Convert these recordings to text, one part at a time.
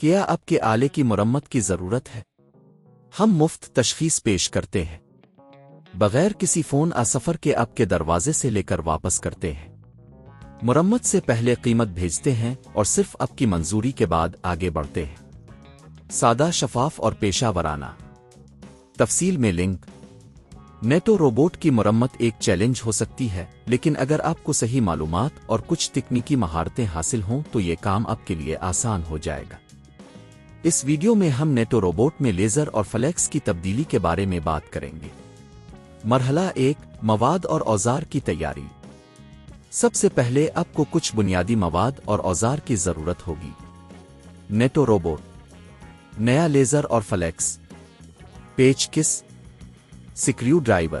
کیا آپ کے آلے کی مرمت کی ضرورت ہے؟ ہم مفت تشخیص پیش کرتے ہیں، بغیر کسی فون سفر کے آپ کے دروازے سے لے کر واپس کرتے ہیں۔ مرمت سے پہلے قیمت بھیجتے ہیں اور صرف آپ کی منظوری کے بعد آگے بڑھتے ہیں۔ سادہ، شفاف اور پیشہ ورانہ۔ تفصیل میں لنک۔ نیٹو روبوٹ کی مرمت ایک چیلنج ہو سکتی ہے، لیکن اگر آپ کو صحیح معلومات اور کچھ تکنیکی مہارتیں حاصل ہوں تو یہ کام آپ کے لیے آسان ہو جائے گا۔ اس ویڈیو میں ہم نیٹو روبوٹ میں لیزر اور فلیکس کی تبدیلی کے بارے میں بات کریں گے۔ مرحلہ 1، مواد اور اوزار کی تیاری۔ سب سے پہلے آپ کو کچھ بنیادی مواد اور اوزار کی ضرورت ہوگی۔ نیٹو روبوٹ، نیا لیزر اور فلیکس، پیچکس، سکریو ڈرائیور،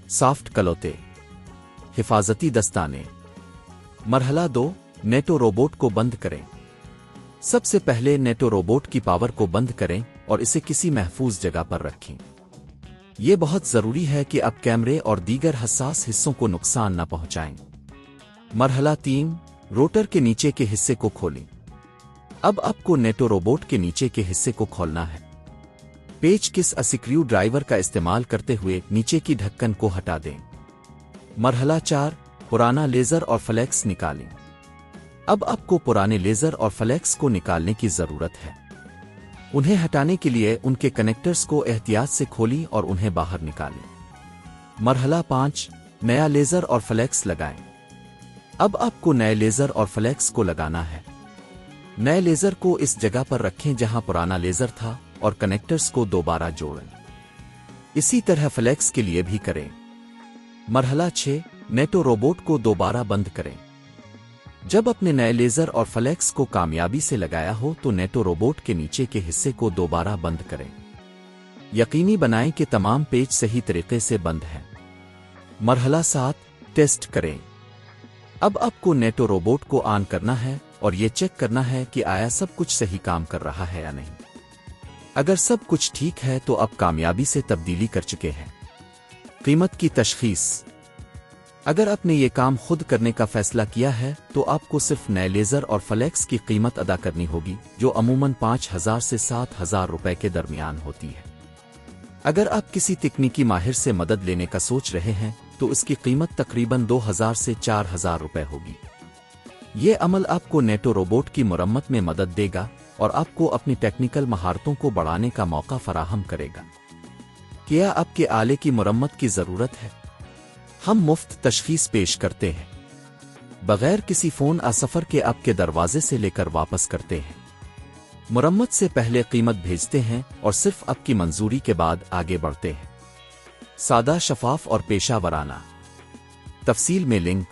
سافٹ کلوتے، حفاظتی دستانے۔ مرحلہ 2، نیٹو روبوٹ کو بند کریں۔ سب سے پہلے نیٹو روبوٹ کی پاور کو بند کریں اور اسے کسی محفوظ جگہ پر رکھیں۔ یہ بہت ضروری ہے کہ آپ کیمرے اور دیگر حساس حصوں کو نقصان نہ پہنچائیں۔ مرحلہ 3، روٹر کے نیچے کے حصے کو کھولیں۔ اب آپ کو نیٹو روبوٹ کے نیچے کے حصے کو کھولنا ہے۔ پیچ کس سکریو ڈرائیور کا استعمال کرتے ہوئے نیچے کی ڈھکن کو ہٹا دیں۔ مرحلہ 4، پرانا لیزر اور فلیکس نکالیں۔ اب آپ کو پرانے لیزر اور فلیکس کو نکالنے کی ضرورت ہے۔ انہیں ہٹانے کے لیے ان کے کنیکٹرز کو احتیاط سے کھولیں اور انہیں باہر نکالیں۔ مرحلہ 5، نیا لیزر اور فلیکس لگائیں۔ اب آپ کو نئے لیزر اور فلیکس کو لگانا ہے۔ نئے لیزر کو اس جگہ پر رکھیں جہاں پرانا لیزر تھا اور کنیکٹرز کو دوبارہ جوڑیں۔ اسی طرح فلیکس کے لیے بھی کریں۔ مرحلہ 6، نیٹو روبوٹ کو دوبارہ بند کریں۔ جب اپنے نئے لیزر اور فلیکس کو کامیابی سے لگایا ہو تو نیٹو روبوٹ کے نیچے کے حصے کو دوبارہ بند کریں۔ یقینی بنائیں کہ تمام پیچ صحیح طریقے سے بند ہیں۔ مرحلہ 7، ٹیسٹ کریں۔ اب آپ کو نیٹو روبوٹ کو آن کرنا ہے اور یہ چیک کرنا ہے کہ آیا سب کچھ صحیح کام کر رہا ہے یا نہیں۔ اگر سب کچھ ٹھیک ہے تو آپ کامیابی سے تبدیلی کر چکے ہیں۔ قیمت کی تشخیص۔ اگر آپ نے یہ کام خود کرنے کا فیصلہ کیا ہے تو آپ کو صرف نئے لیزر اور فلیکس کی قیمت ادا کرنی ہوگی، جو عموماً 5,000 سے 7,000 روپے کے درمیان ہوتی ہے۔ اگر آپ کسی تکنیکی ماہر سے مدد لینے کا سوچ رہے ہیں تو اس کی قیمت تقریباً 2,000 سے 4,000 روپے ہوگی۔ یہ عمل آپ کو نیٹو روبوٹ کی مرمت میں مدد دے گا اور آپ کو اپنی ٹیکنیکل مہارتوں کو بڑھانے کا موقع فراہم کرے گا۔ کیا آپ کے آلے کی مرمت کی ضرورت ہے؟ ہم مفت تشخیص پیش کرتے ہیں، بغیر کسی فون سفر کے آپ کے دروازے سے لے کر واپس کرتے ہیں۔ مرمت سے پہلے قیمت بھیجتے ہیں اور صرف آپ کی منظوری کے بعد آگے بڑھتے ہیں۔ سادہ، شفاف اور پیشہ ورانہ۔ تفصیل میں لنک۔